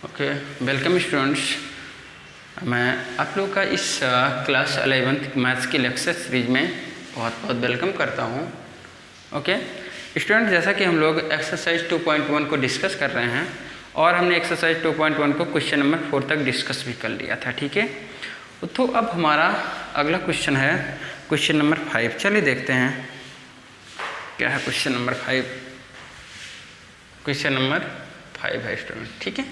Okay, welcome students. मैं आप लोग का इस क्लास 11th मैथ्स की लेक्चर सीरीज में बहुत बहुत वेलकम करता हूं। ओके स्टूडेंट, जैसा कि हम लोग एक्सरसाइज 2.1 को डिस्कस कर रहे हैं और हमने एक्सरसाइज 2.1 को क्वेश्चन नंबर 4 तक डिस्कस भी कर लिया था, ठीक है। तो अब हमारा अगला क्वेश्चन है क्वेश्चन नंबर 5। चलिए देखते हैं क्या है क्वेश्चन नंबर 5। क्वेश्चन नंबर 5 है स्टूडेंट, ठीक है।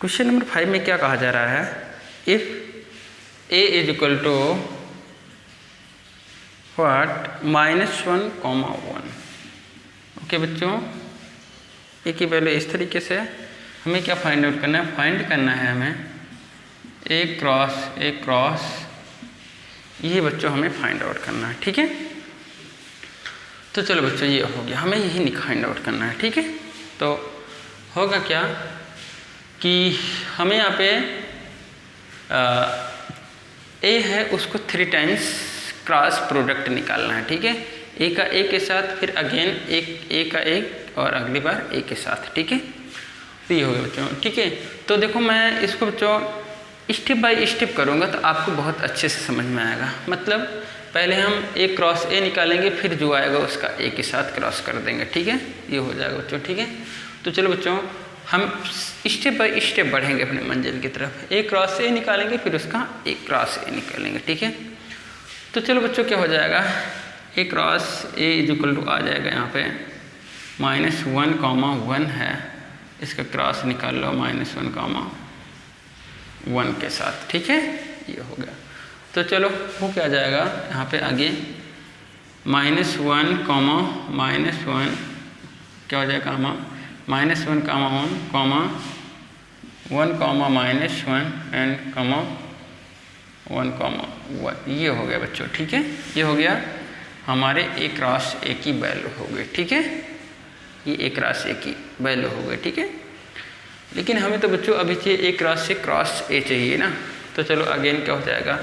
क्वेश्चन नंबर 5 में क्या कहा जा रहा है, if a is equal to what -1, okay बच्चों, ए की वैल्यू इस तरीके से हमें क्या फाइंड आउट करना है, फाइंड करना है हमें ए क्रॉस ये बच्चों हमें फाइंड आउट करना है, ठीक है। तो चलो बच्चों, ये हो गया, हमें यही फाइंड आउट करना है, ठीक है। तो होगा क्या कि हमें यहाँ पे ए है उसको 3 टाइम्स क्रॉस प्रोडक्ट निकालना है, ठीक है। ए का ए के साथ, फिर अगेन ए का एक और अगली बार ए के साथ, ठीक है। तो ये हो गया बच्चों, ठीक है। तो देखो मैं इसको बच्चों स्टेप बाय स्टेप करूँगा तो आपको बहुत अच्छे से समझ में आएगा। मतलब पहले हम ए क्रॉस ए निकालेंगे, फिर जो आएगा उसका ए के साथ क्रॉस कर देंगे, ठीक है। ये हो जाएगा बच्चों, ठीक है। तो चलो बच्चों, हम स्टेप बाय स्टेप बढ़ेंगे अपने मंजिल की तरफ। ए क्रॉस ए निकालेंगे, फिर उसका ए क्रॉस ए निकालेंगे, ठीक है। तो चलो बच्चों, क्या हो जाएगा, A cross A is equal to आ जाएगा यहाँ पे -1, है, इसका क्रॉस निकाल लो -1, के साथ, ठीक है। ये हो गया। तो चलो वो क्या जाएगा यहाँ पे आगे -1, -1 क्या हो जाएगा, हम -1, -1, 1, एंड 1, ये हो गया बच्चों, ठीक है। ये हो गया हमारे ए क्रॉस ए की वैल्यू हो गई, ठीक है। ये ए क्रॉस ए की वैल्यू हो गई, ठीक है। लेकिन हमें तो बच्चों अभी चाहिए ए क्रॉस से क्रॉस ए चाहिए ना। तो चलो अगेन क्या हो जाएगा,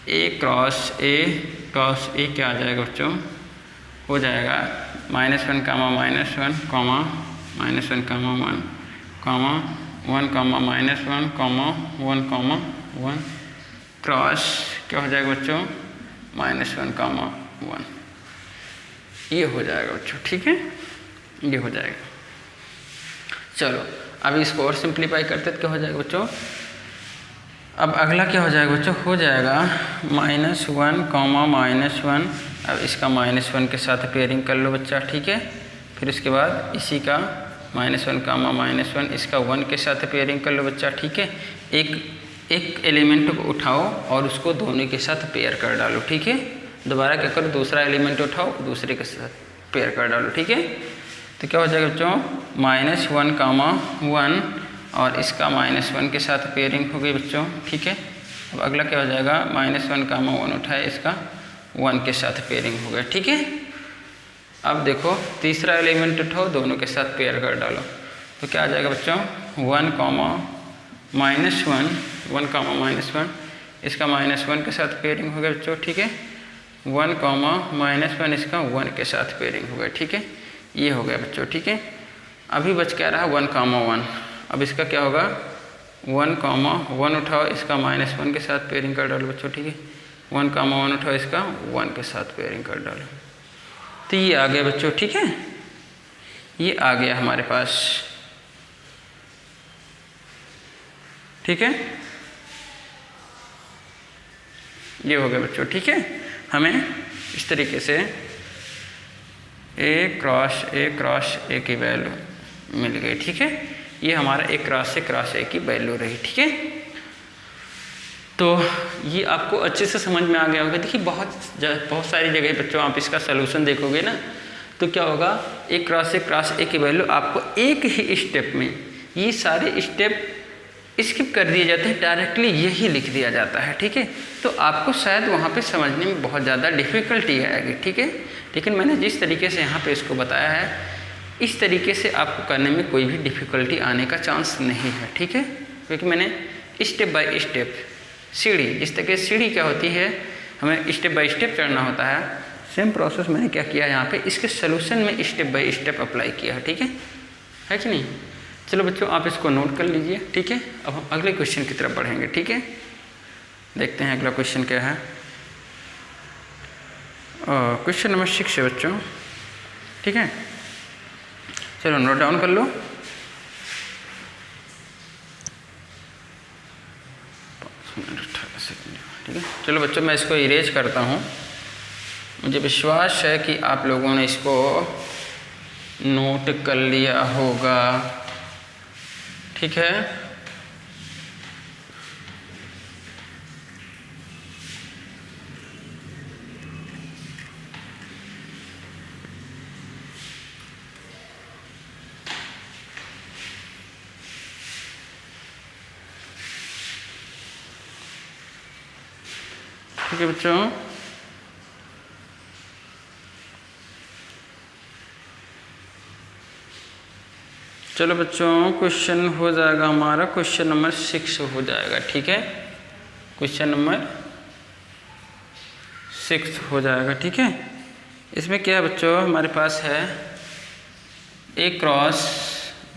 ए क्रॉस ए क्या आ जाएगा बच्चों, हो जाएगा -1, -1, -1, क्रॉस क्या हो जाएगा बच्चों, -1, ये हो जाएगा बच्चों, ठीक है। ये हो जाएगा। चलो अब इसको और सिंप्लीफाई करते तो क्या हो जाएगा बच्चों, अब अगला क्या हो जाएगा बच्चों, हो जाएगा -1, अब इसका -1 के साथ पेयरिंग कर लो बच्चा, ठीक है। फिर उसके बाद इसी का -1, इसका 1 के साथ पेयरिंग कर लो बच्चा, ठीक है। एक एलिमेंट को उठाओ और उसको दोनों के साथ पेयर कर डालो, ठीक है। दोबारा क्या करो, दूसरा एलिमेंट उठाओ, दूसरे के साथ पेयर कर डालो, ठीक है। तो क्या हो जाएगा बच्चों, -1, और इसका -1 के साथ पेयरिंग हो गई बच्चों, ठीक है। अब अगला क्या हो जाएगा, -1, उठाए, इसका 1 के साथ पेयरिंग हो गया, ठीक है। अब देखो तीसरा एलिमेंट उठाओ, दोनों के साथ पेयर कर डालो, तो क्या आ जाएगा बच्चों, 1, -1, इसका -1 के साथ पेयरिंग हो गया बच्चों, ठीक है। 1, -1, इसका 1 के साथ पेयरिंग हो गया, ठीक है। ये हो गया बच्चों, ठीक है। अभी बच क्या रहा 1, 1, अब इसका क्या होगा, 1, उठाओ, इसका -1 के साथ पेयरिंग कर डालो बच्चों, ठीक है। 1, 1 उठाओ, इसका 1 के साथ पेयरिंग कर डालो। तो ये आ गया बच्चों, ठीक है। ये आ गया हमारे पास, ठीक है। ये हो गया बच्चों, ठीक है। हमें इस तरीके से ए क्रॉस ए की वैल्यू मिल गई, ठीक है। ये हमारा ए क्रॉस से क्रॉस ए की वैल्यू रही, ठीक है। तो ये आपको अच्छे से समझ में आ गया होगा। देखिए बहुत सारी जगह बच्चों आप इसका सलूशन देखोगे ना, तो क्या होगा, ए क्रॉस से क्रॉस ए की वैल्यू आपको एक ही स्टेप में ये सारे स्टेप स्किप कर दिए जाते हैं, डायरेक्टली यही लिख दिया जाता है, ठीक है। तो आपको शायद वहाँ पे समझने में बहुत ज़्यादा डिफ़िकल्टी आएगी, ठीक है। लेकिन मैंने जिस तरीके से यहाँ पे इसको बताया है, इस तरीके से आपको करने में कोई भी डिफ़िकल्टी आने का चांस नहीं है, ठीक है। क्योंकि मैंने स्टेप बाय स्टेप सीढ़ी, जिस तरीके से सीढ़ी क्या होती है, हमें स्टेप बाय स्टेप चढ़ना होता है, सेम प्रोसेस मैंने क्या किया यहाँ पे, इसके सोल्यूशन में स्टेप बाय स्टेप अप्लाई किया है, ठीक है कि नहीं। चलो बच्चों आप इसको नोट कर लीजिए, ठीक है। अब हम अगले क्वेश्चन की तरफ बढ़ेंगे, ठीक है। देखते हैं अगला क्वेश्चन क्या है। क्वेश्चन नंबर 6 है बच्चों, ठीक है। चलो नोट डाउन कर लो। ठीक है, चलो बच्चों मैं इसको इरेज करता हूँ। मुझे विश्वास है कि आप लोगों ने इसको नोट कर लिया होगा, ठीक है। ठीक है बच्चों, चलो बच्चों क्वेश्चन हो जाएगा हमारा, क्वेश्चन नंबर 6 हो जाएगा, ठीक है। क्वेश्चन नंबर 6 हो जाएगा, ठीक है। इसमें क्या है बच्चों, हमारे पास है ए क्रॉस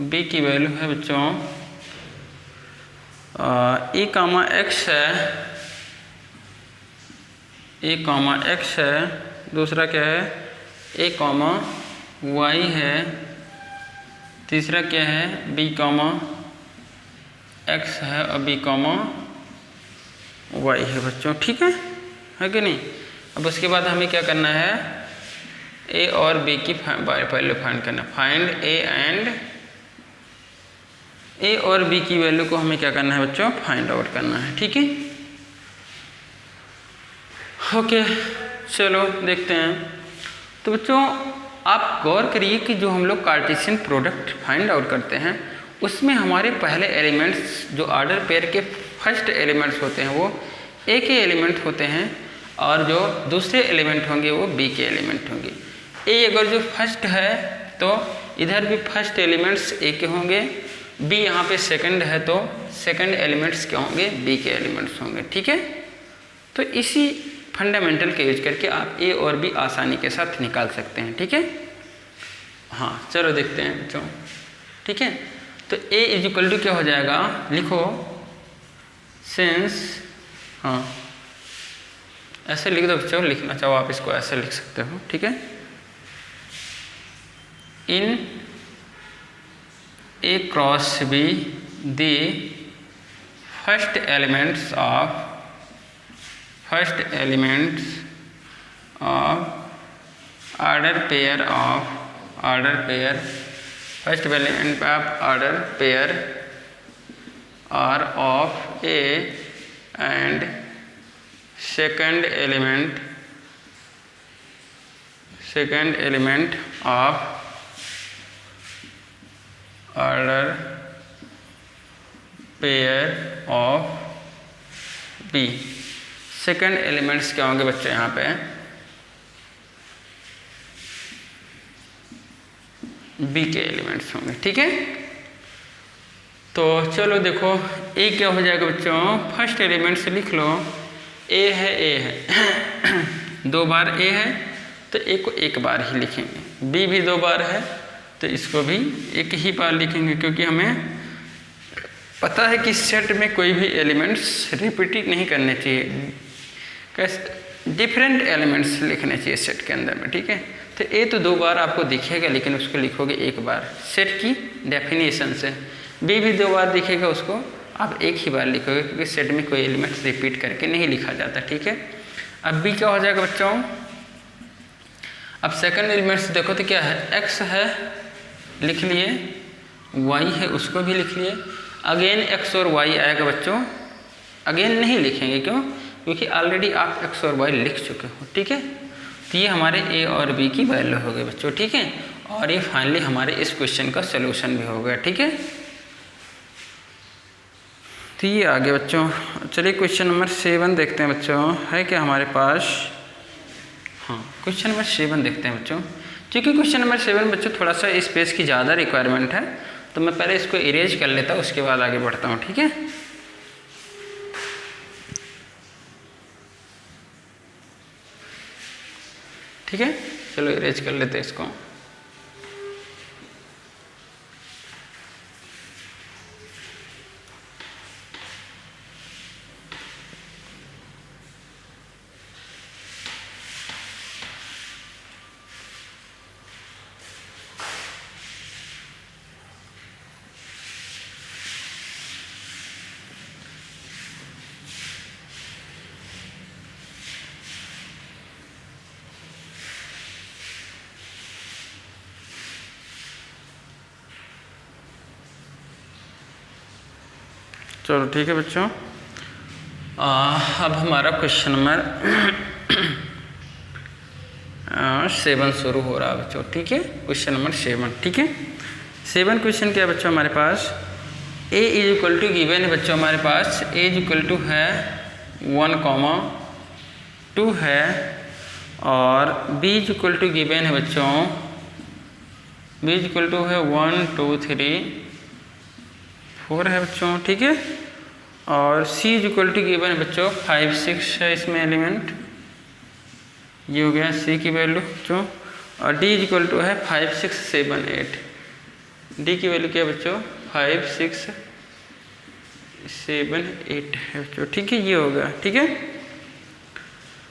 बी की वैल्यू है बच्चों ए कामा एक्स है, ए कामा एक्स है, दूसरा क्या है ए कामा वाई है, तीसरा क्या है बी कामा एक्स है और बी कामा वाई है बच्चों, ठीक है कि नहीं। अब उसके बाद हमें क्या करना है, ए और बी की वैल्यू फाइंड करना। फाइंड ए एंड ए और बी की वैल्यू को हमें क्या करना है बच्चों, फाइंड आउट करना है, ठीक है। ओके चलो देखते हैं। तो बच्चों आप गौर करिए कि जो हम लोग कार्टेशियन प्रोडक्ट फाइंड आउट करते हैं उसमें हमारे पहले एलिमेंट्स जो ऑर्डर पेयर के फर्स्ट एलिमेंट्स होते हैं वो ए के एलिमेंट होते हैं और जो दूसरे एलिमेंट होंगे वो बी के एलिमेंट होंगे। ए अगर जो फर्स्ट है तो इधर भी फर्स्ट एलिमेंट्स ए के होंगे, बी यहाँ पे सेकंड है तो सेकंड एलिमेंट्स क्या होंगे, बी के एलिमेंट्स होंगे, ठीक है। तो इसी फंडामेंटल का यूज करके आप ए और बी आसानी के साथ निकाल सकते हैं, ठीक है। हाँ चलो देखते हैं बच्चों, ठीक है। तो ए इज इक्वल टू क्या हो जाएगा, लिखो सिंस, हाँ ऐसे लिख दो बच्चों, लिखना चाहो आप इसको ऐसे लिख सकते हो, ठीक है। In A cross B the first elements of first elements of order pair first element of order pair are of A and second element of order pair of B। Second elements क्या होंगे बच्चे यहाँ पे, B के elements होंगे, ठीक है। तो चलो देखो ए क्या हो जाएगा बच्चों, फर्स्ट एलिमेंट से लिख लो ए है दो बार ए है तो ए को एक बार ही लिखेंगे, बी भी दो बार है तो इसको भी एक ही बार लिखेंगे, क्योंकि हमें पता है कि सेट में कोई भी एलिमेंट्स रिपीट नहीं करने चाहिए, डिफरेंट एलिमेंट्स लिखने चाहिए सेट के अंदर में, ठीक है। तो ए तो दो बार आपको दिखेगा लेकिन उसको लिखोगे एक बार सेट की डेफिनेशन से, बी भी दो बार दिखेगा उसको आप एक ही बार लिखोगे क्योंकि सेट में कोई एलिमेंट्स रिपीट करके नहीं लिखा जाता, ठीक है। अब बी क्या हो जाएगा बच्चों, अब सेकंड एलिमेंट्स देखो तो क्या है, एक्स है लिख लिए, वाई है उसको भी लिख लिए, अगेन एक्स और वाई आएगा बच्चों, अगेन नहीं लिखेंगे क्यों, क्योंकि ऑलरेडी आप एक्स और वाई लिख चुके हो, ठीक है। तो ये हमारे ए और बी की वैल्यू हो गई बच्चों, ठीक है। और ये फाइनली हमारे इस क्वेश्चन का सलूशन भी हो गया, ठीक है। तो ये आगे बच्चों, चलिए क्वेश्चन नंबर 7 देखते हैं बच्चों, है क्या हमारे पास, हाँ क्वेश्चन नंबर 7 देखते हैं बच्चों। क्योंकि क्वेश्चन नंबर 7 बच्चों थोड़ा सा स्पेस की ज़्यादा रिक्वायरमेंट है तो मैं पहले इसको इरेज कर लेता हूँ उसके बाद आगे बढ़ता हूँ, ठीक है। ठीक है चलो इरेज कर लेते हैं इसको। चलो ठीक है बच्चों, अब हमारा क्वेश्चन नंबर 7 शुरू हो रहा है बच्चों। ठीक है, क्वेश्चन नंबर 7। ठीक है, 7 क्वेश्चन क्या है बच्चों हमारे पास, a is equal to given है बच्चों हमारे पास, a इज इक्वल टू है 1,2 है, और b is equal to given है बच्चों, b इज इक्वल टू है 1 2 3 4 है बच्चों। ठीक है, और c is equal to given है बच्चों 5 6 है इसमें एलिमेंट, ये हो गया c की वैल्यू बच्चों, और d इज इक्वल टू है 5 6 7 8, d की वैल्यू क्या है बच्चों 5 6 7 8 है बच्चों। ठीक है, ये हो गया। ठीक है,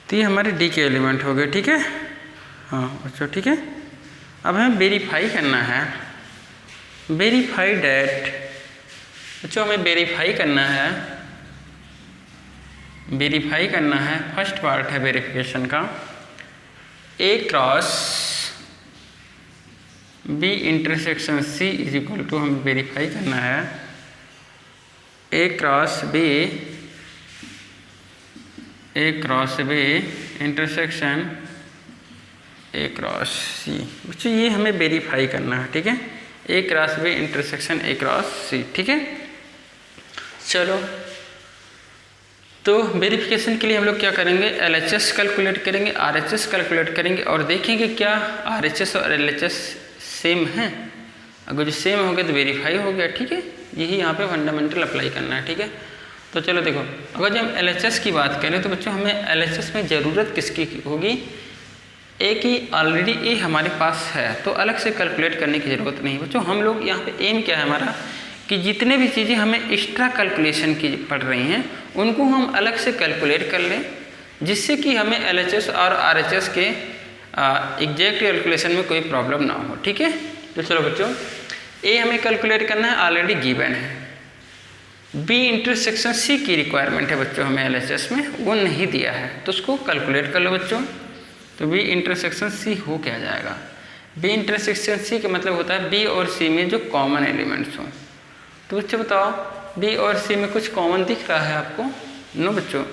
तो ये हमारे d के एलिमेंट हो गए। ठीक है, हाँ बच्चों। ठीक है, अब हमें वेरीफाई करना है, वेरीफाई डैट बच्चों, हमें वेरीफाई करना है, वेरीफाई करना है, फर्स्ट पार्ट है वेरिफिकेशन का, a cross b intersection c is equal to, हमें वेरीफाई करना है a cross b intersection a cross c बच्चों, ये हमें वेरीफाई करना है। ठीक है, a cross b intersection a cross c। ठीक है, चलो तो वेरिफिकेशन के लिए हम लोग क्या करेंगे, LHS कैलकुलेट करेंगे, RHS कैलकुलेट करेंगे, और देखेंगे क्या RHS और LHS सेम हैं। अगर जो सेम हो गया तो वेरीफाई हो गया। ठीक है, यही यहाँ पे फंडामेंटल अप्लाई करना है। ठीक है, तो चलो देखो, अगर जब हम LHS की बात करें तो बच्चों हमें LHS में ज़रूरत किसकी होगी, ए की ऑलरेडी ए हमारे पास है, तो अलग से कैलकुलेट करने की ज़रूरत नहीं बच्चों। हम लोग यहाँ पे एम क्या है हमारा, कि जितने भी चीज़ें हमें एक्स्ट्रा कैलकुलेशन की पड़ रही हैं उनको हम अलग से कैलकुलेट कर लें, जिससे कि हमें LHS और RHS के एग्जैक्ट कैलकुलेशन में कोई प्रॉब्लम ना हो। ठीक है, तो चलो बच्चों, ए हमें कैलकुलेट करना है, ऑलरेडी गिवन है। बी इंटरसेक्शन सी की रिक्वायरमेंट है बच्चों हमें LHS में, वो नहीं दिया है, तो उसको कैलकुलेट कर लो बच्चों। तो बी इंटरसेक्शन सी हो क्या जाएगा, बी इंटरसेक्शन सी का मतलब होता है बी और सी में जो कॉमन एलिमेंट्स हों। तो बच्चों बताओ, बी और सी में कुछ कॉमन दिख रहा है आपको? नो बच्चों,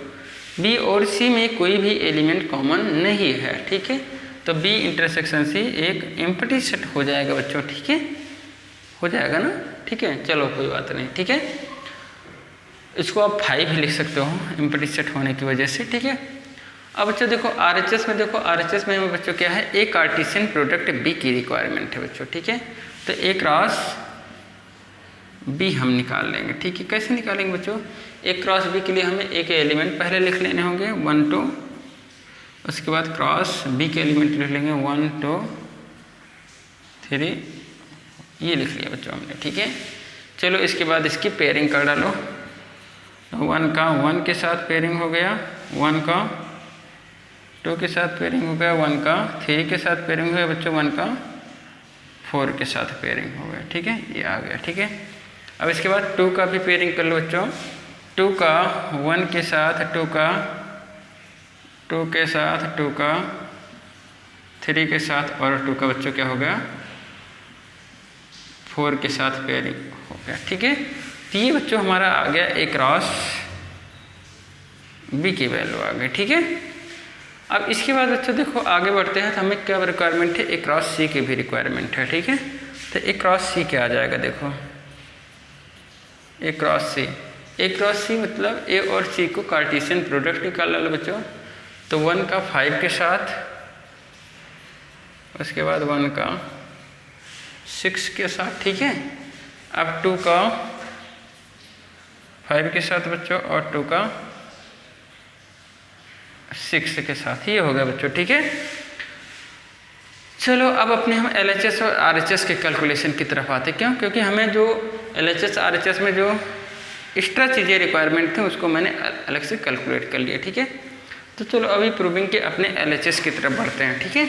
बी और सी में कोई भी एलिमेंट कॉमन नहीं है। ठीक है, तो बी इंटरसेक्शन सी एक एम्प्टी सेट हो जाएगा बच्चों। ठीक है, हो जाएगा ना? ठीक है, चलो कोई बात नहीं। ठीक है, इसको आप 5 भी लिख सकते हो एम्प्टी सेट होने की वजह से। ठीक है, अब बच्चों देखो RHS में, देखो RHS में हमें बच्चों क्या है, ए कार्टेशियन प्रोडक्ट बी की रिक्वायरमेंट है बच्चों। ठीक है, तो ए क्रॉस बी हम निकाल लेंगे। ठीक है, कैसे निकालेंगे बच्चों, ए क्रॉस बी के लिए हमें ए के एलिमेंट पहले लिख लेने होंगे 1 2, उसके बाद क्रॉस बी के एलिमेंट लिख लेंगे 1 2 3, ये लिख लिया बच्चों हमने। ठीक है, चलो इसके बाद इसकी पेयरिंग कर डालो, 1 का 1 के साथ पेयरिंग हो गया, 1 का 2 के साथ पेयरिंग हो गया, 1 का 3 के साथ पेयरिंग हो गया बच्चों, 1 का 4 के साथ पेयरिंग हो गया। ठीक है, ये आ गया। ठीक है, अब इसके बाद 2 का भी पेयरिंग कर लो बच्चों, 2 का 1 के साथ, 2 का 2 के साथ, 2 का 3 के साथ, और 2 का बच्चों क्या हो गया 4 के साथ पेयरिंग हो गया। ठीक है, तो ये बच्चों हमारा आ गया ए क्रॉस बी की वैल्यू आ गई। ठीक है, अब इसके बाद बच्चों देखो आगे बढ़ते हैं, तो हमें क्या रिक्वायरमेंट है, ए क्रॉस सी की भी रिक्वायरमेंट है। ठीक है, तो ए क्रॉस सी क्या आ जाएगा, देखो ए क्रॉस सी, ए क्रॉस सी मतलब ए और सी को कार्टेशियन प्रोडक्ट निकाल लो बच्चों। तो 1 का 5 के साथ, उसके बाद 1 का 6 के साथ। ठीक है, अब 2 का 5 के साथ बच्चों, और 2 का 6 के साथ, ये हो गया बच्चों। ठीक है, चलो अब अपने हम LHS और RHS के कैलकुलेशन की तरफ आते। क्यों? क्योंकि हमें जो LHS RHS में जो एक्स्ट्रा चीज़ें रिक्वायरमेंट थे उसको मैंने अलग से कैलकुलेट कर लिया। ठीक है, तो चलो अभी प्रूविंग के अपने LHS की तरफ बढ़ते हैं। ठीक है,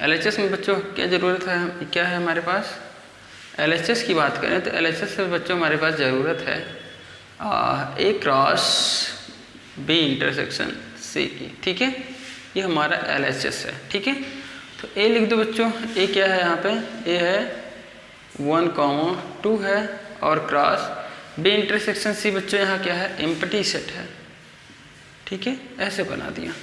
LHS में बच्चों क्या ज़रूरत है, क्या है हमारे पास, LHS की बात करें तो LHS में बच्चों हमारे पास ज़रूरत है A cross B intersection C की। ठीक है, ये हमारा LHS है। ठीक है, तो ए लिख दो बच्चों, ए क्या है यहाँ पे, ए है 1 2 है, और क्रॉस बी इंटरसेक्शन सी बच्चों यहाँ क्या है, एम्प्टी सेट है, ठीक है, ऐसे बना दिया।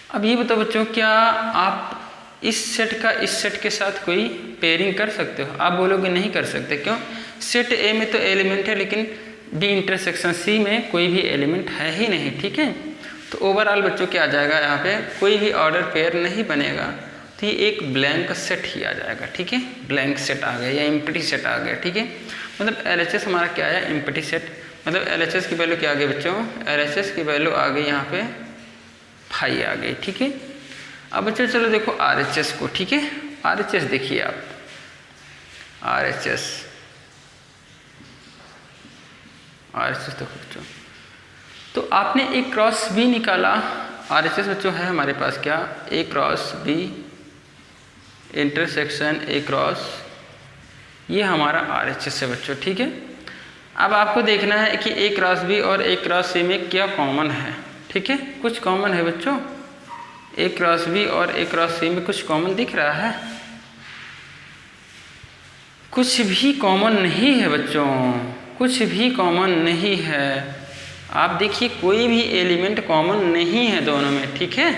अब ये बताओ बच्चों, क्या आप इस सेट का इस सेट के साथ कोई पेयरिंग कर सकते हो? आप बोलोगे नहीं कर सकते, क्यों? सेट ए में तो एलिमेंट है, लेकिन बी इंटरसेक्शन सी में कोई भी एलिमेंट है ही नहीं, ठीक है। तो ओवरऑल बच्चों क्या आ जाएगा, यहाँ पे कोई भी ऑर्डर पेयर नहीं बनेगा, तो ये एक ब्लैंक सेट ही आ जाएगा, ठीक है। ब्लैंक सेट आ गया या एम्प्टी सेट आ गया, ठीक है। मतलब LHS हमारा क्या है, एम्प्टी सेट। मतलब LHS की वैल्यू क्या आ गई बच्चों, LHS की वैल्यू आ गई यहाँ पे 5 आ गई, ठीक है। अब बच्चों चलो देखो RHS को, ठीक है। RHS देखिए आप, RHS देखो बच्चों, तो आपने A क्रॉस B निकाला। RHS बच्चों है हमारे पास क्या, A cross B intersection A cross, ये हमारा RHS है बच्चों, ठीक है। अब आपको देखना है कि A क्रॉस B और A क्रॉस C में क्या कॉमन है, ठीक है। कुछ कॉमन है बच्चों, A क्रॉस B और A क्रॉस C में कुछ कॉमन दिख रहा है? कुछ भी कॉमन नहीं है बच्चों, कुछ भी कॉमन नहीं है। आप देखिए कोई भी एलिमेंट कॉमन नहीं है दोनों में, ठीक है।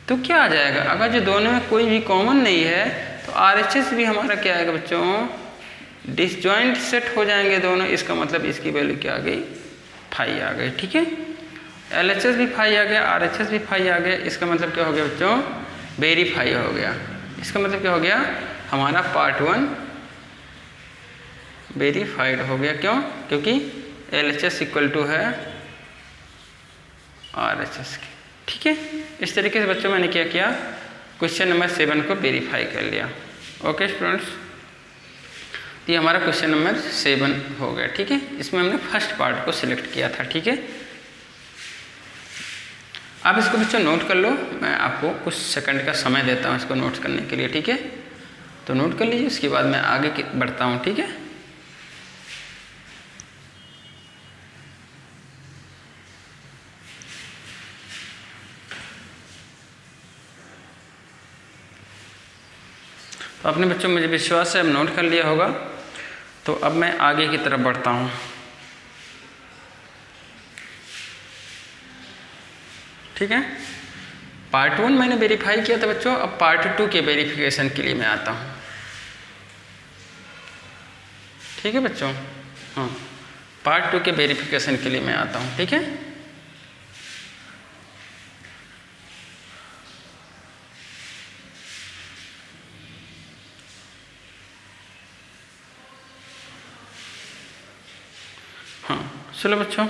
तो क्या आ जाएगा, अगर जो दोनों में कोई भी कॉमन नहीं है तो RHS भी हमारा क्या आएगा बच्चों, डिसजॉइंट सेट हो जाएंगे दोनों। इसका मतलब इसकी वैल्यू क्या आ गई, 5 आ गई, ठीक है। LHS भी 5 आ गया, RHS भी 5 आ गया। इसका मतलब क्या हो गया बच्चों, वेरीफाई हो गया। इसका मतलब क्या हो गया, हमारा पार्ट 1 वेरीफाइड हो गया। क्यों? क्योंकि LHS इक्वल टू है RHS के, ठीक है। इस तरीके से बच्चों मैंने क्या किया, क्वेश्चन नंबर 7 को वेरीफाई कर लिया। ओके स्टूडेंट्स, तो ये हमारा क्वेश्चन नंबर 7 हो गया, ठीक है। इसमें हमने फर्स्ट पार्ट को सिलेक्ट किया था, ठीक है। आप इसको बच्चों नोट कर लो, मैं आपको कुछ सेकंड का समय देता हूँ इसको नोट करने के लिए, ठीक है। तो नोट कर लीजिए, उसके बाद मैं आगे बढ़ता हूँ, ठीक है। तो अपने बच्चों मुझे विश्वास है अब नोट कर लिया होगा। तो अब मैं आगे की तरफ बढ़ता हूँ, ठीक है। पार्ट 1 मैंने वेरीफाई किया था बच्चों, अब पार्ट 2 के वेरिफिकेशन के लिए मैं आता हूँ, ठीक है बच्चों। हाँ, पार्ट 2 के वेरिफिकेशन के लिए मैं आता हूँ, ठीक है। हाँ चलो बच्चों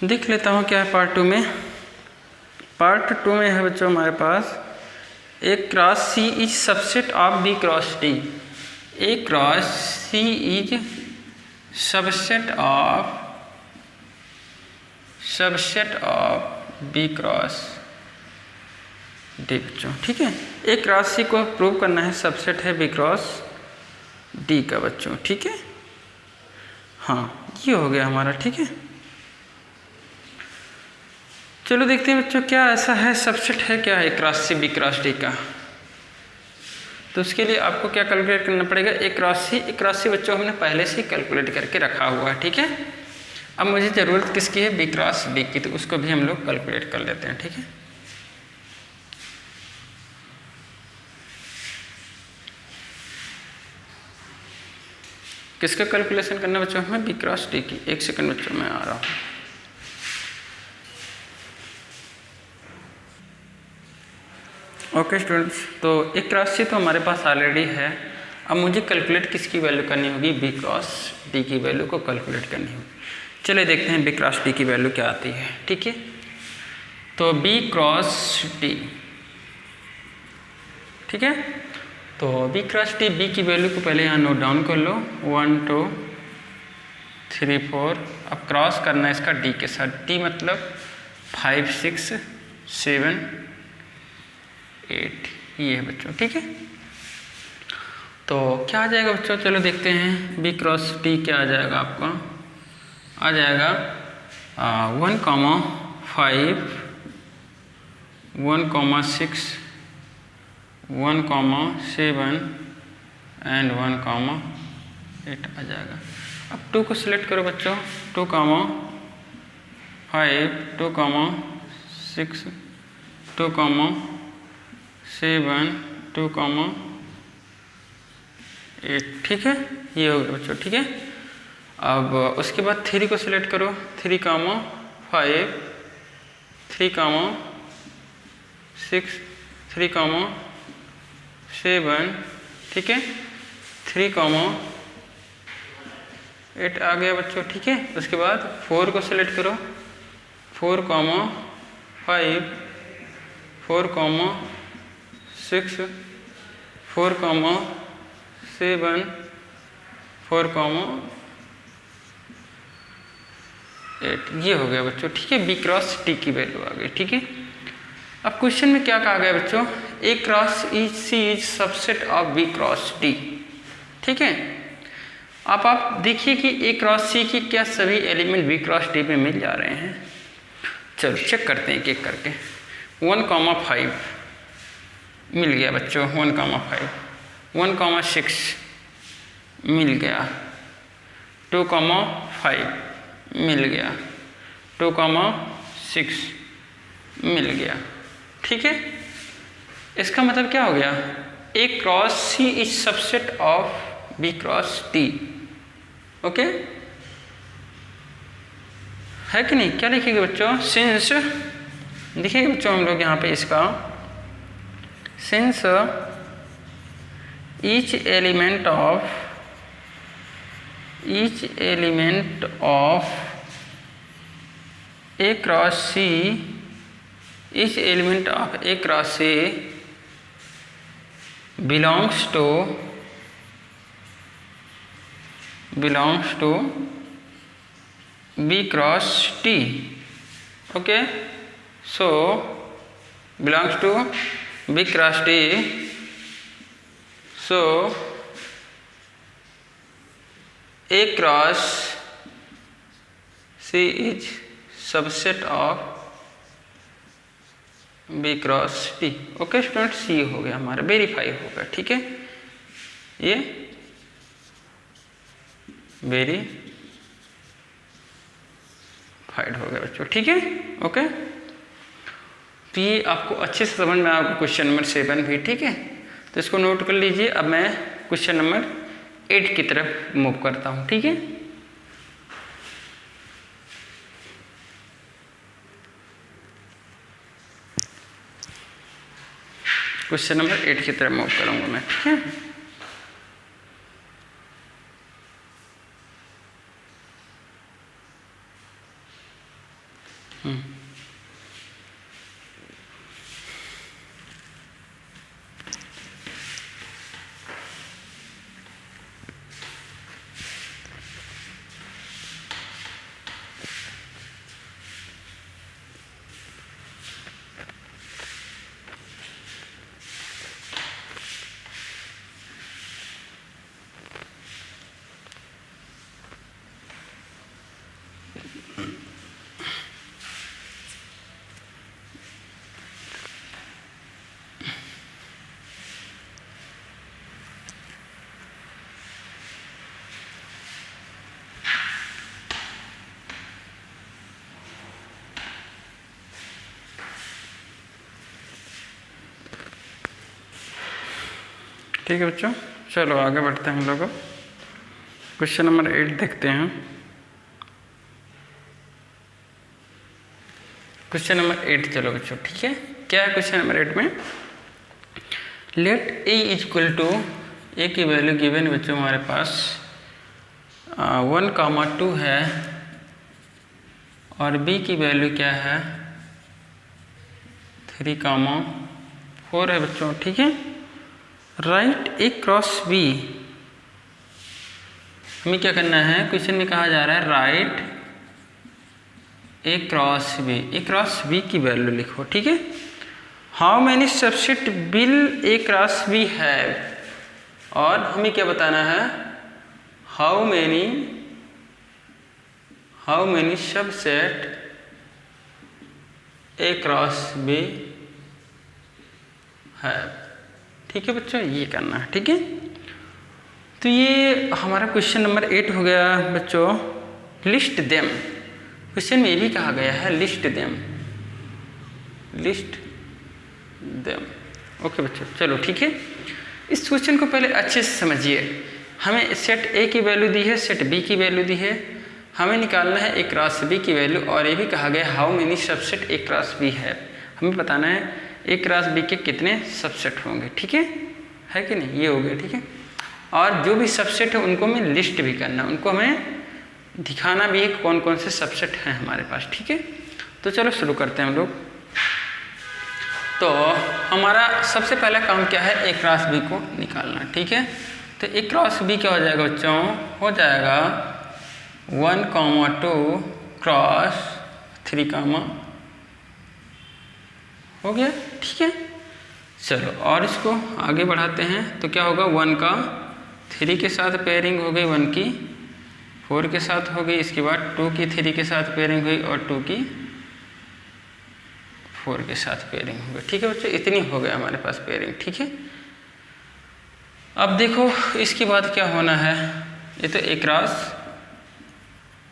देख लेता हूँ क्या है पार्ट 2 में। पार्ट 2 में है बच्चों हमारे पास A cross C is subset of B cross D। A cross C is subset of B cross D बच्चों, ठीक है। A क्रॉस C को प्रूव करना है, सबसेट है B क्रॉस D का बच्चों, ठीक है। हाँ ये हो गया हमारा, ठीक है। चलो देखते हैं बच्चों क्या ऐसा है, सबसेट है क्या है A cross C B cross D का। तो उसके लिए आपको क्या कैलकुलेट करना पड़ेगा, A क्रॉस C बच्चों हमने पहले से ही कैलकुलेट करके रखा हुआ है, ठीक है। अब मुझे ज़रूरत किसकी है, B क्रॉस D की, तो उसको भी हम लोग कैलकुलेट कर लेते हैं, ठीक है। किसका कैलकुलेशन करना बच्चों हमें, B क्रॉस D की। एक सेकंड बच्चों मैं आ रहा हूँ। ओके स्टूडेंट्स, तो A क्रॉस C तो हमारे पास ऑलरेडी है। अब मुझे कैलकुलेट किसकी वैल्यू करनी होगी, B क्रॉस D की वैल्यू को कैलकुलेट करनी होगी। चलिए देखते हैं B क्रॉस D की वैल्यू क्या आती है, ठीक है। तो B क्रॉस D, ठीक है। तो B क्रॉस D, B की वैल्यू को पहले यहाँ नोट डाउन कर लो, 1 2 3 4। अब क्रॉस करना है इसका D के साथ, D मतलब 5 6 7 8, ये है बच्चों, ठीक है। तो क्या आ जाएगा बच्चों, चलो देखते हैं। B क्रॉस D क्या आ जाएगा आपका, आ जाएगा 1 5 1 6 1 7 एंड 1 8 आ जाएगा। अब 2 को सिलेक्ट करो बच्चों, 2, 5, 2, 6, 2, 7, 2, 8, ठीक है, ये हो गया बच्चों, ठीक है। अब उसके बाद 3 को सिलेक्ट करो, 3, 5, 3, 6, 3, 7, ठीक है, 3, 8 आ गया बच्चों, ठीक है। उसके बाद 4 को सिलेक्ट करो, 4, 5, 4, 6, 4, 7, 4, 8, ये हो गया बच्चों, ठीक है। B क्रॉस T की वैल्यू आ गई, ठीक है। अब क्वेश्चन में क्या कहा गया बच्चों, A cross C is subset of B cross T, ठीक है। आप देखिए कि A क्रॉस C की क्या सभी एलिमेंट B क्रॉस T में मिल जा रहे हैं। चलो चेक करते हैं एक एक करके। 1, 5 मिल गया बच्चों, 1, 5, 1, 6 मिल गया, 2, 5 मिल गया, 2, 6 मिल गया, ठीक है। इसका मतलब क्या हो गया, A cross C is subset of B cross T, okay, है कि नहीं। क्या लिखेंगे बच्चों, सिंस, लिखेंगे बच्चों हम लोग यहाँ पे इसका, since each element of A cross C, each element of A cross C belongs to B cross T, okay, so belongs to B cross T, so A cross C is subset of B cross T, okay students, ये हो गया हमारा, verify हो गया, ठीक है, ये verified हो गया बच्चों, ठीक है, ओके। तो ये आपको अच्छे से समझ में आया क्वेश्चन नंबर 7 भी, ठीक है। तो इसको नोट कर लीजिए। अब मैं क्वेश्चन नंबर 8 की तरफ मूव करता हूँ, ठीक है। क्वेश्चन नंबर 8 की तरफ मूव करूंगा मैं, ठीक है। ठीक है बच्चों, चलो आगे बढ़ते हैं हम लोग। क्वेश्चन नंबर 8 देखते हैं। क्वेश्चन नंबर 8, चलो बच्चों, ठीक है। क्या है क्वेश्चन नंबर 8 में, let A is equal to, A की वैल्यू गिवन बच्चों हमारे पास 1, 2 है, और B की वैल्यू क्या है 3, 4 है बच्चों, ठीक है। राइट A क्रॉस B, हमें क्या करना है, क्वेश्चन में कहा जा रहा है right A cross B, A cross B की वैल्यू लिखो, ठीक है। How many subset will A cross B have, और हमें क्या बताना है, how many subset A cross B have, ठीक है बच्चों, ये करना है, ठीक है। तो ये हमारा क्वेश्चन नंबर 8 हो गया बच्चों। लिस्ट देम, क्वेश्चन में ये भी कहा गया है list them, list them. Okay बच्चों, चलो ठीक है। इस क्वेश्चन को पहले अच्छे से समझिए। हमें सेट ए की वैल्यू दी है, सेट बी की वैल्यू दी है, हमें निकालना है ए क्रॉस बी की वैल्यू, और ये भी कहा गया how many subset A cross B है। हमें बताना है ए क्रॉस बी के कितने सबसेट होंगे, ठीक है कि नहीं, ये हो गया ठीक है। और जो भी सबसेट है उनको हमें लिस्ट भी करना है, उनको हमें दिखाना भी है कौन कौन से सबसेट हैं हमारे पास, ठीक है। तो चलो शुरू करते हैं हम लोग। तो हमारा सबसे पहला काम क्या है, ए क्रॉस बी को निकालना, ठीक है। तो ए क्रॉस बी क्या हो जाएगा बच्चों, हो जाएगा 1, 2 क्रॉस 3, हो गया ठीक है। चलो और इसको आगे बढ़ाते हैं। तो क्या होगा, 1 का 3 के साथ पेयरिंग हो गई, 1 की 4 के साथ हो गई, इसके बाद 2 की 3 के साथ पेयरिंग हुई और 2 की 4 के साथ पेयरिंग हो गई, ठीक है बच्चों। इतनी हो गया हमारे पास पेयरिंग, ठीक है। अब देखो इसके बाद क्या होना है, ये तो ए क्रॉस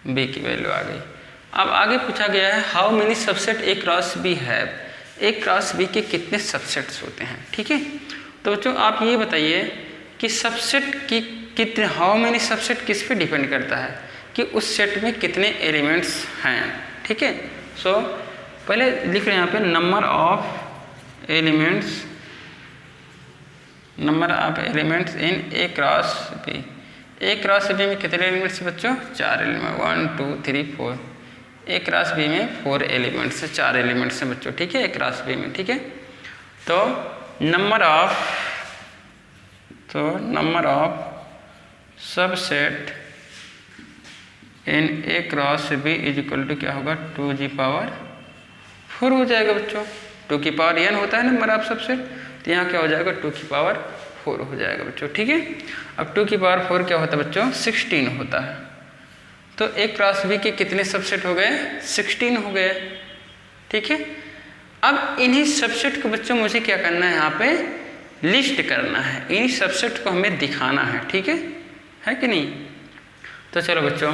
बी की वैल्यू आ गई। अब आगे पूछा गया है how many subset A cross B है, ए क्रॉस बी के कितने सबसेट्स होते हैं, ठीक है। तो बच्चों आप ये बताइए कि सबसेट की कितने, हाउ मेनी सबसेट किस पे डिपेंड करता है कि उस सेट में कितने एलिमेंट्स हैं, ठीक है। सो पहले लिख रहे हैं यहाँ पे number of elements, number of elements in A cross B. A cross B में कितने एलिमेंट्स बच्चों, 4 एलिमेंट, 1 2 3 4। ए क्रॉस बी में 4 एलिमेंट्स है, 4 एलिमेंट्स हैं बच्चों, ठीक है, ए क्रॉस बी में, ठीक है। तो number of subset in A cross B is equal to क्या होगा, 2g⁴ हो जाएगा बच्चों। 2 की पावर n होता है नंबर ऑफ सबसेट, तो यहाँ क्या हो जाएगा, 2 की पावर 4 हो जाएगा बच्चों, ठीक है। अब 2 की पावर 4 क्या होता है बच्चों, 16 होता है। तो ए क्रॉस बी के कितने सबसेट हो गए, 16 हो गए, ठीक है। अब इन्हीं सबसेट को बच्चों मुझे क्या करना है, यहाँ पे लिस्ट करना है, इन्हीं सबसेट को हमें दिखाना है, ठीक है कि नहीं। तो चलो बच्चों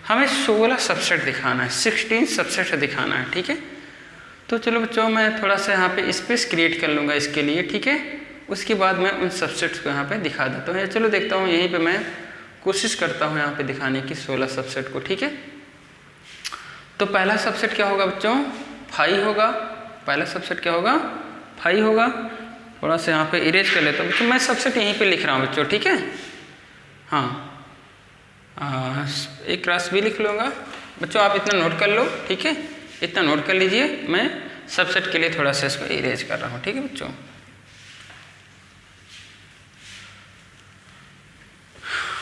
हमें 16 सबसेट दिखाना है, 16 सबसेट दिखाना है, ठीक है। तो चलो बच्चों मैं थोड़ा सा यहाँ पे स्पेस क्रिएट कर लूँगा इसके लिए, ठीक है। उसके बाद मैं उन सबसेट्स को यहाँ पे दिखा देता हूँ। चलो देखता हूँ, यहीं पे मैं कोशिश करता हूँ यहाँ पे दिखाने की 16 सबसेट को, ठीक है। तो पहला सबसेट क्या होगा बच्चों, 5 होगा। पहला सबसेट क्या होगा, 5 होगा। थोड़ा सा यहाँ पे इरेज कर लेता हूँ बच्चों, मैं सबसेट यहीं पे लिख रहा हूँ बच्चों, ठीक है। हाँ ए क्रॉस बी लिख लूँगा बच्चों, आप इतना नोट कर लो, ठीक है, इतना नोट कर लीजिए। मैं सबसेट के लिए थोड़ा सा इसको इरेज कर रहा हूँ, ठीक है बच्चों।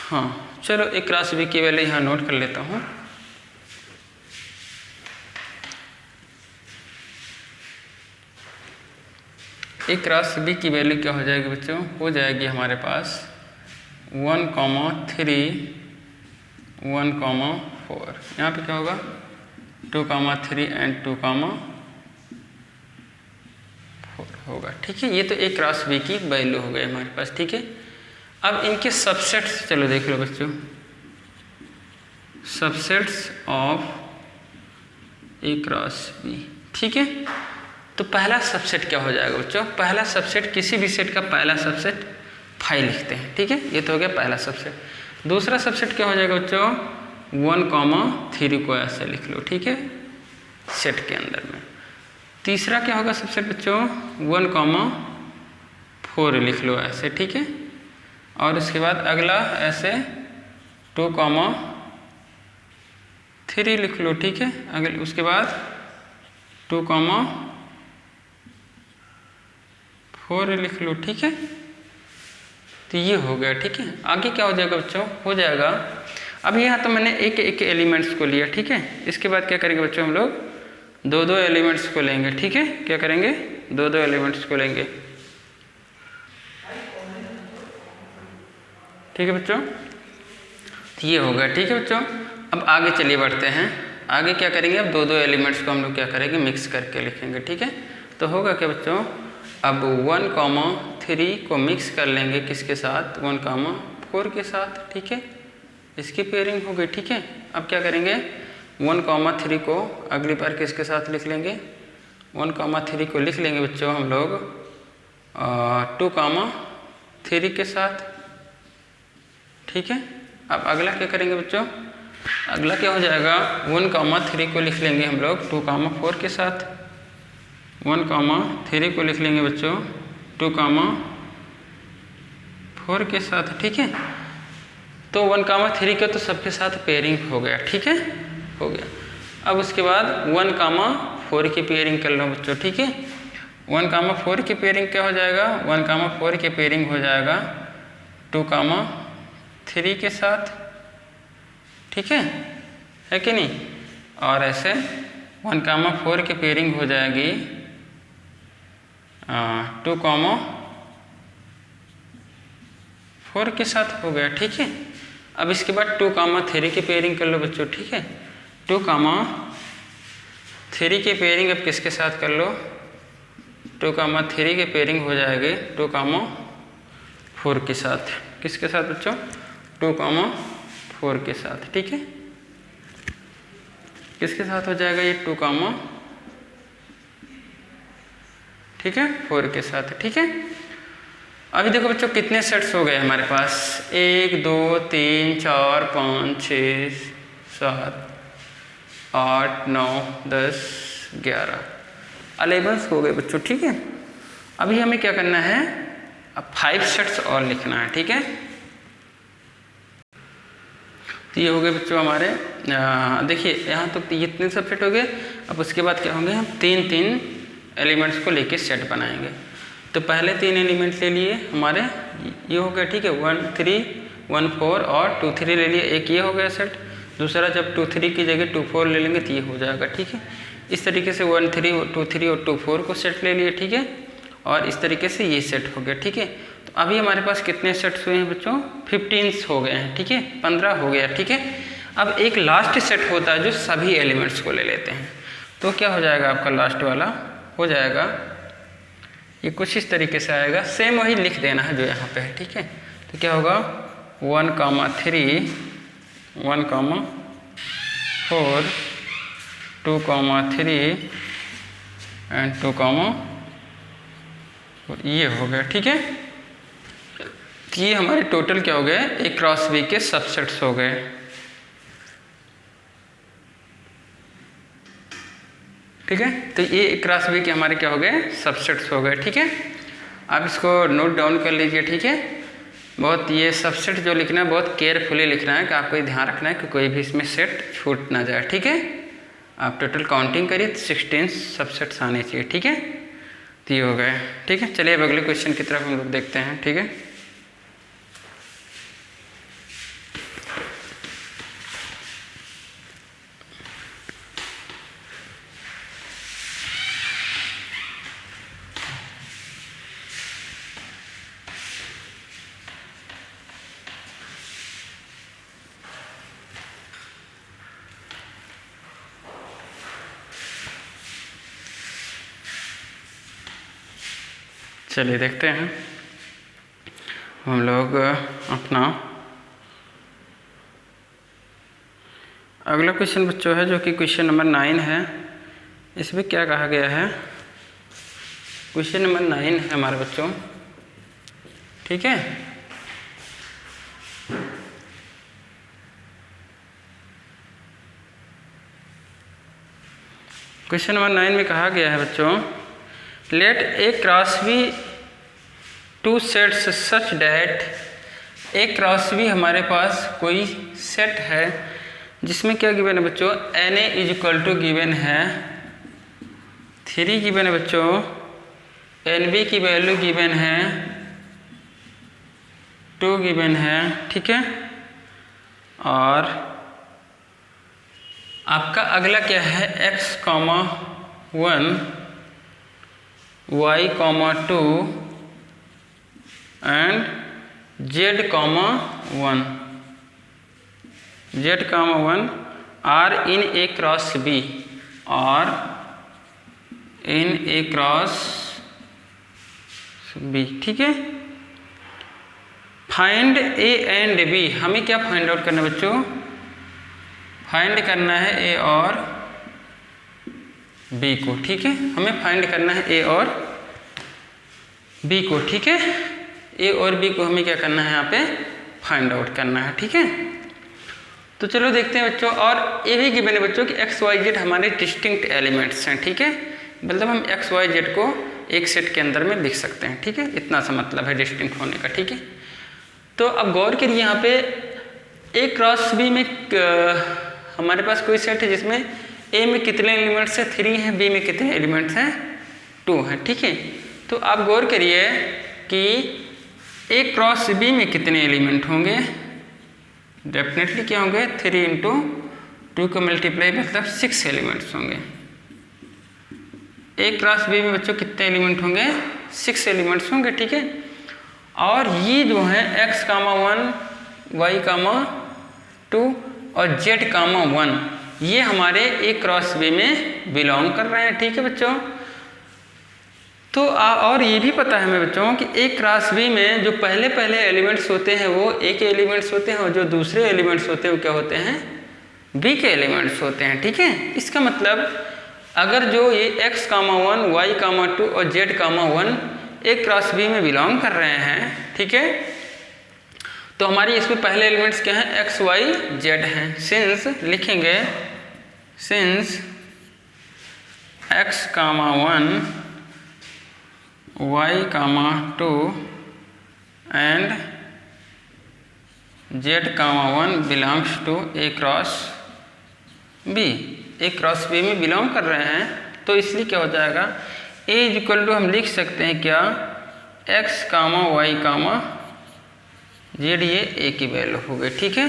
हाँ चलो ए क्रॉस बी की वैल्यू यहाँ नोट कर लेता हूँ। ए क्रॉस बी की वैल्यू क्या हो जाएगी बच्चों, हो जाएगी हमारे पास 1, 3, 1, 4। यहाँ पे क्या होगा, 2, 3 एंड 2, 4 होगा, ठीक है। ये तो ए क्रॉस बी की वैल्यू हो गई हमारे पास, ठीक है। अब इनके सबसेट्स चलो देख लो बच्चों, subsets of A cross B, ठीक है। तो पहला सबसेट क्या हो जाएगा बच्चों, पहला सबसेट किसी भी सेट का पहला सबसेट 5 लिखते हैं, ठीक है। ये तो हो गया पहला सबसेट। दूसरा सबसेट क्या हो जाएगा बच्चों, 1, 3 को ऐसे लिख लो, ठीक है, सेट के अंदर में। तीसरा क्या होगा सबसेट बच्चों, 1, 4 लिख लो ऐसे, ठीक है। और उसके बाद अगला ऐसे 2, 3 लिख लो, ठीक है। अगले उसके बाद 2, 4 लिख लो, ठीक है। तो ये हो गया, ठीक है। आगे क्या हो जाएगा बच्चों, हो जाएगा अब यहाँ तो मैंने एक एक एलिमेंट्स को लिया, ठीक है। इसके बाद क्या करेंगे बच्चों, हम लोग 2 एलिमेंट्स को लेंगे, ठीक है। क्या करेंगे, 2 एलिमेंट्स को लेंगे, ठीक है बच्चों। तो ये हो गया, ठीक है बच्चों। अब आगे चलिए बढ़ते हैं। आगे क्या करेंगे, अब 2 एलिमेंट्स को हम लोग क्या करेंगे, मिक्स करके लिखेंगे, ठीक है। तो होगा क्या बच्चों, अब 1, 3 को मिक्स कर लेंगे किसके साथ, 1, 4 के साथ, ठीक है, इसकी पेयरिंग हो गई, ठीक है। अब क्या करेंगे, 1,3 को अगली बार किसके साथ लिख लेंगे, 1,3 को लिख लेंगे बच्चों हम लोग 2,3 के साथ, ठीक है। अब अगला क्या करेंगे बच्चों, अगला क्या हो जाएगा, 1,3 को लिख लेंगे हम लोग 2,4 के साथ, 1,3 को लिख लेंगे बच्चों 2,4 के साथ, ठीक है। तो 1,3 का तो सबके साथ पेयरिंग हो गया, ठीक है, हो गया। अब उसके बाद 1,4 की पेयरिंग कर लो बच्चों, ठीक है। 1,4 की पेयरिंग क्या हो जाएगा, 1,4 की पेयरिंग हो जाएगा 2,3 के साथ, ठीक है कि नहीं। और ऐसे 1,4 की पेयरिंग हो जाएगी 2,4 के साथ, हो गया, ठीक है। अब इसके बाद 2,3 की पेयरिंग कर लो बच्चों, ठीक है। 2,3 की पेयरिंग अब किसके साथ कर लो, 2,3 की पेयरिंग हो जाएगी 2,4 के साथ, किसके साथ बच्चों, 2,4 के साथ, ठीक है। किसके साथ हो जाएगा ये 4 के साथ, ठीक है। अभी देखो बच्चों कितने सेट्स हो गए हमारे पास, 1 2 3 4 5 6 7 8 9 10 11 11 हो गए बच्चों, ठीक है। अभी हमें क्या करना है, अब 5 सेट्स और लिखना है, ठीक है। तो ये हो गए बच्चों हमारे, देखिए यहाँ तो इतने सब सेट हो गए। अब उसके बाद क्या होंगे, हम 3 एलिमेंट्स को लेके सेट बनाएंगे। तो पहले 3 एलिमेंट ले लिए हमारे, ये हो गया, ठीक है, 1 3 1 4 और 2 3 ले लिए, एक ये हो गया सेट। दूसरा जब 2 3 की जगह 2 4 ले लेंगे तो ये हो जाएगा, ठीक है। इस तरीके से 1 3 2 3 और 2 4 को सेट ले लिए, ठीक है। और इस तरीके से ये सेट हो गया, ठीक है। तो अभी हमारे पास कितने सेट्स हुए हैं बच्चों, 15 हो गए हैं, ठीक है, 15 हो गया, ठीक है। अब एक लास्ट सेट होता है जो सभी एलिमेंट्स को ले लेते हैं, तो क्या हो जाएगा आपका लास्ट वाला, हो जाएगा ये कुछ इस तरीके से आएगा, सेम वही लिख देना है जो यहाँ पे है, ठीक है। तो क्या होगा 1,3 1,4 2,3 एंड 2,4 ये हो गया, ठीक है। तो ये हमारे टोटल क्या हो गए, A क्रॉस B के सबसेट्स हो गए, ठीक है। तो ये A क्रॉस B के हमारे क्या हो गए, सबसेट्स हो गए, ठीक है। आप इसको नोट डाउन कर लीजिए, ठीक है। बहुत ये सबसेट जो लिखना है बहुत केयरफुली लिखना है, कि आपको ध्यान रखना है कि कोई भी इसमें सेट छूट ना जाए, ठीक है। आप टोटल काउंटिंग करिए तो 16 सबसेट्स आने चाहिए, ठीक है। तो ये हो गए, ठीक है। चलिए अब अगले क्वेश्चन की तरफ हम लोग देखते हैं, ठीक है। चलिए देखते हैं हम लोग अपना अगला क्वेश्चन बच्चों है, जो कि क्वेश्चन नंबर 9 है। इसमें क्या कहा गया है, क्वेश्चन नंबर 9 है हमारे बच्चों, ठीक है। क्वेश्चन नंबर 9 में कहा गया है बच्चों, let A cross B 2 sets such that A cross B हमारे पास कोई सेट है जिसमें क्या गिवन है बच्चों, Na is equal to given है 3 गिवन है बच्चों, Nb की वैल्यू गिवन है 2 गिवन है, ठीक है। और आपका अगला क्या है, x, 1 y, 2 and z, 1 are in A cross B, और इन A क्रॉस B, ठीक है। फाइंड ए एंड बी, हमें क्या फाइंड आउट करना है बच्चों? फाइंड करना है ए और बी को, ठीक है। हमें फाइंड करना है ए और बी को, ठीक है। ए और बी को हमें क्या करना है यहाँ पे? फाइंड आउट करना है, ठीक है। तो चलो देखते हैं बच्चों। और ये भी गिवन है बच्चों कि एक्स वाई जेड हमारे डिस्टिंक्ट एलिमेंट्स हैं, ठीक है। मतलब हम एक्स वाई जेड को एक सेट के अंदर में लिख सकते हैं, ठीक है। इतना सा मतलब है डिस्टिंक्ट होने का, ठीक है। तो अब गौर करिए यहाँ पे ए क्रॉस बी में हमारे पास कोई सेट है जिसमें ए में कितने एलिमेंट्स हैं? 3 हैं। बी में कितने एलिमेंट्स हैं? 2 हैं, ठीक है। तो आप गौर करिए कि ए क्रॉस बी में कितने एलिमेंट होंगे? डेफिनेटली क्या होंगे? 3 × 2 को मल्टीप्लाई मतलब 6 एलिमेंट्स होंगे। ए क्रॉस बी में बच्चों कितने एलिमेंट होंगे? 6 एलिमेंट्स होंगे, ठीक है। और ये जो है x, 1 y, 2 और z, 1 ये हमारे ए क्रॉस बी में बिलोंग कर रहे हैं, ठीक है बच्चों। तो और ये भी पता है हमें बच्चों कि ए क्रॉस बी में जो पहले एलिमेंट्स होते हैं वो ए के एलिमेंट्स होते हैं और जो दूसरे एलिमेंट्स होते हैं वो क्या होते हैं? बी के एलिमेंट्स होते हैं, ठीक है। इसका मतलब अगर जो ये x, 1 y, 2 और z, 1 ए क्रॉस बी में बिलोंग कर रहे हैं, ठीक है, तो हमारी इसमें पहले एलिमेंट्स क्या हैं? x, y, z हैं। सिंस लिखेंगे since x, 1 y, 2 and z, 1 belongs to A cross B, A cross B में बिलोंग कर रहे हैं, तो इसलिए क्या हो जाएगा? ए इक्वल टू हम लिख सकते हैं क्या? x, y, z ये ए की वैल्यू हो गई, ठीक है।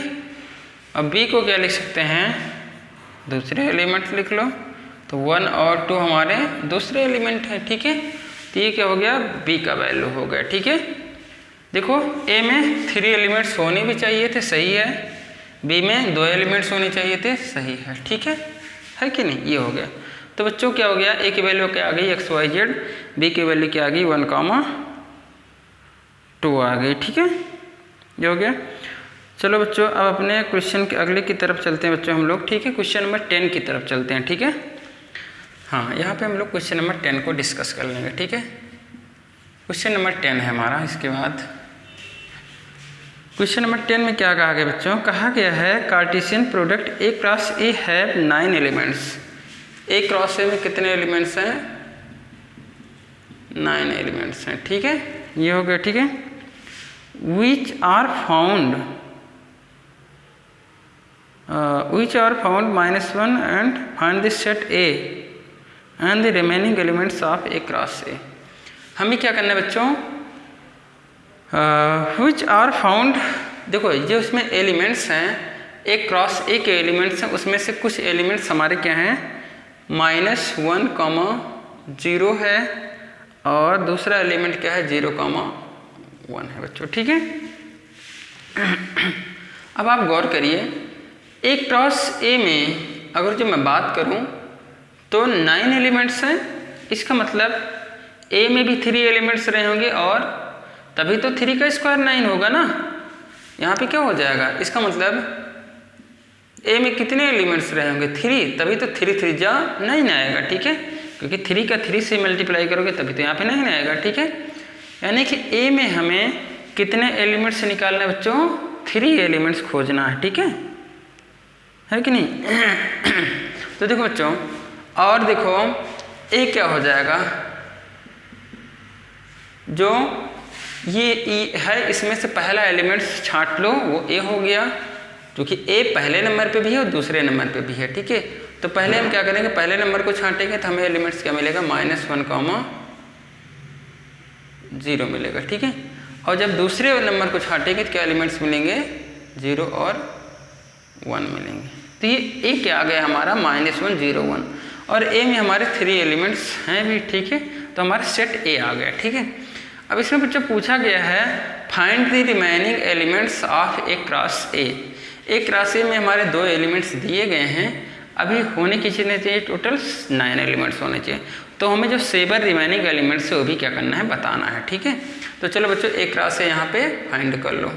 अब b को क्या लिख सकते हैं? दूसरे एलिमेंट लिख लो। तो 1 और 2 हमारे दूसरे एलिमेंट हैं, ठीक है। तो ये क्या हो गया? b का वैल्यू हो गया, ठीक है। देखो a में 3 एलिमेंट्स होने भी चाहिए थे, सही है। b में 2 एलिमेंट्स होने चाहिए थे, सही है, ठीक है कि नहीं? ये हो गया। तो बच्चों क्या हो गया? a की वैल्यू क्या आ गई? x, y, z। b की वैल्यू क्या आ गई? 1, 2 आ गई, ठीक है। ये हो गया। चलो बच्चों अब अपने क्वेश्चन के अगले की तरफ चलते हैं बच्चों हम लोग, ठीक है। क्वेश्चन नंबर 10 की तरफ चलते हैं, ठीक है। हाँ, यहाँ पे हम लोग क्वेश्चन नंबर 10 को डिस्कस कर लेंगे, ठीक है। क्वेश्चन नंबर 10 है हमारा। इसके बाद क्वेश्चन नंबर 10 में क्या कहा गया बच्चों? कहा गया है Cartesian product A cross A have 9 elements. A cross ए में कितने एलिमेंट्स हैं? 9 एलिमेंट्स हैं, ठीक है। ये हो गया, ठीक है। which are found -1 and find the set A and the remaining elements of A cross A। हमें क्या करना है बच्चों? which are found, देखो जो इसमें एलिमेंट्स हैं ए क्रॉस ए के एलिमेंट्स हैं, उसमें से कुछ एलिमेंट्स हमारे क्या हैं? -1, 0 है और दूसरा एलिमेंट क्या है? 0, 1 है बच्चों, ठीक है। अब आप गौर करिए ए क्रॉस ए में अगर जो मैं बात करूं तो 9 एलिमेंट्स हैं। इसका मतलब ए में भी 3 एलिमेंट्स रहे होंगे और तभी तो 3 का स्क्वायर 9 होगा ना। यहाँ पे क्या हो जाएगा? इसका मतलब ए में कितने एलिमेंट्स रहे होंगे? 3, तभी तो 3 3 जा 9 आएगा, ठीक है। क्योंकि 3 का 3 से मल्टीप्लाई करोगे तभी तो यहाँ पे 9 आएगा, ठीक है। यानी कि ए में हमें कितने एलिमेंट्स निकालना है बच्चों? 3 एलिमेंट्स खोजना है, ठीक है कि नहीं? तो देखो बच्चों, और देखो ए क्या हो जाएगा? जो ये ई है इसमें से पहला एलिमेंट्स छांट लो, वो ए हो गया, क्योंकि ए पहले नंबर पे भी है और दूसरे नंबर पे भी है, ठीक है। तो पहले हम क्या करेंगे? पहले नंबर को छांटेंगे तो हमें एलिमेंट्स क्या मिलेगा? -1, 0 मिलेगा, ठीक है। और जब दूसरे नंबर को छांटेंगे तो क्या एलिमेंट्स मिलेंगे? 0 और 1 मिलेंगे। तो ये ए क्या आ गया हमारा? -1, 0, 1। और ए में हमारे 3 एलिमेंट्स हैं भी, ठीक है। तो हमारा सेट ए आ गया, ठीक है। अब इसमें बच्चों पूछा गया है find the remaining elements of A cross A. A cross ए में हमारे 2 एलिमेंट्स दिए गए हैं, अभी होने की चाहिए टोटल 9 एलिमेंट्स होने चाहिए। तो हमें जो 7 रिमेनिंग एलिमेंट्स है वो भी क्या करना है? बताना है, ठीक है। तो चलो बच्चों एक राशि यहाँ पे फाइंड कर लो।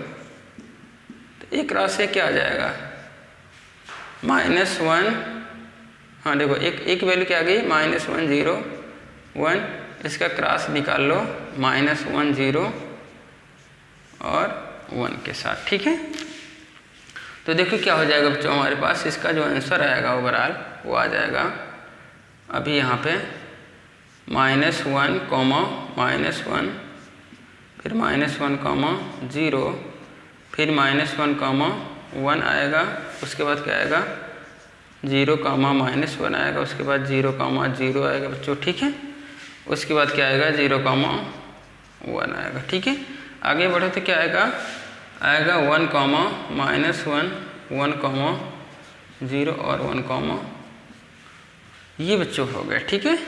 तो एक राशि क्या आ जाएगा, -1, हाँ देखो एक वैल्यू क्या आ गई, -1 0 1, इसका क्रॉस निकाल लो -1 0 और 1 के साथ, ठीक है। तो देखो क्या हो जाएगा बच्चों, हमारे पास इसका जो आंसर आएगा ओवरऑल वो आ जाएगा अभी यहाँ पे -1, -1, फिर -1, 0, फिर -1, 1 आएगा, उसके बाद क्या आएगा 0, -1 आएगा, उसके बाद 0, 0 आएगा बच्चों, ठीक है। उसके बाद क्या आएगा 0, 1 आएगा, ठीक है। आगे बढ़ो तो क्या आएगा 1, -1, 1, 0 और 1, ये बच्चों हो गए, ठीक है।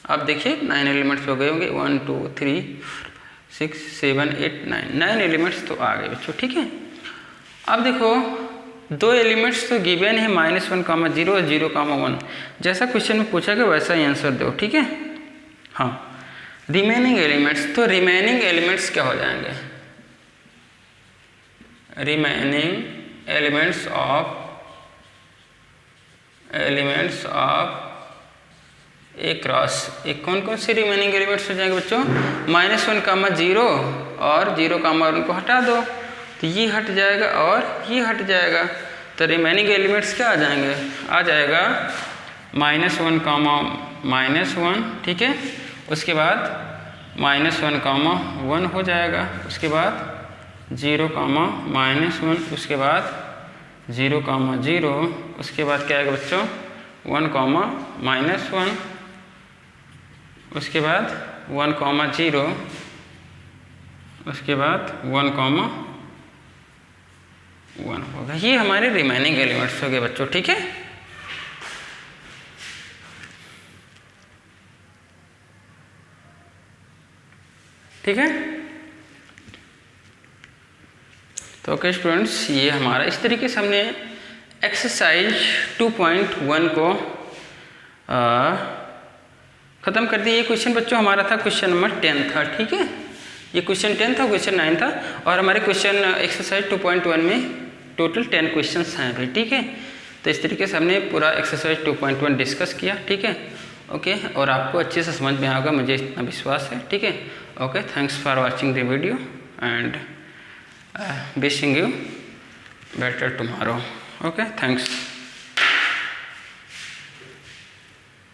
आप देखिए 9 एलिमेंट्स हो गए होंगे, 1 2 3 6 7 8 9 एलिमेंट्स तो आ गए बच्चों, ठीक है। अब देखो 2 एलिमेंट्स तो गिवन है -1, 0 और 0, 1, जैसा क्वेश्चन में पूछा गया वैसा ही आंसर दो, ठीक है। हाँ, रिमेनिंग एलिमेंट्स, तो रिमेनिंग एलिमेंट्स क्या हो जाएंगे, remaining elements of A cross, एक कौन कौन से रिमेनिंग एलिमेंट्स हो जाएंगे बच्चों, -1, 0 और 0, 1 को हटा दो तो ये हट जाएगा और ये हट जाएगा, तो रिमेनिंग एलिमेंट्स क्या आ जाएंगे, आ जाएगा -1, -1, ठीक है। उसके बाद -1, 1 हो जाएगा, उसके बाद 0, -1, उसके बाद 0, 0, उसके बाद क्या आएगा बच्चों 1, -1, उसके बाद 1, 0, उसके बाद 1, 1 होगा। ये हमारे रिमेनिंग एलिमेंट्स हो गए बच्चों, ठीक है। ठीक है, तो ओके स्टूडेंट्स, ये हमारा इस तरीके से हमने एक्सरसाइज 2.1 को ख़त्म कर दिया। ये क्वेश्चन बच्चों हमारा था क्वेश्चन नंबर 10 था, ठीक है। ये क्वेश्चन 10 था, क्वेश्चन 9 था, और हमारे क्वेश्चन एक्सरसाइज 2.1 में टोटल 10 क्वेश्चंस हैं अभी, ठीक है। तो इस तरीके से हमने पूरा एक्सरसाइज 2.1 डिस्कस किया, ठीक है। ओके, और आपको अच्छे से समझ में आएगा, मुझे इतना विश्वास है, ठीक है। Okay, thanks for watching the video and wishing you better tomorrow. Okay, thanks.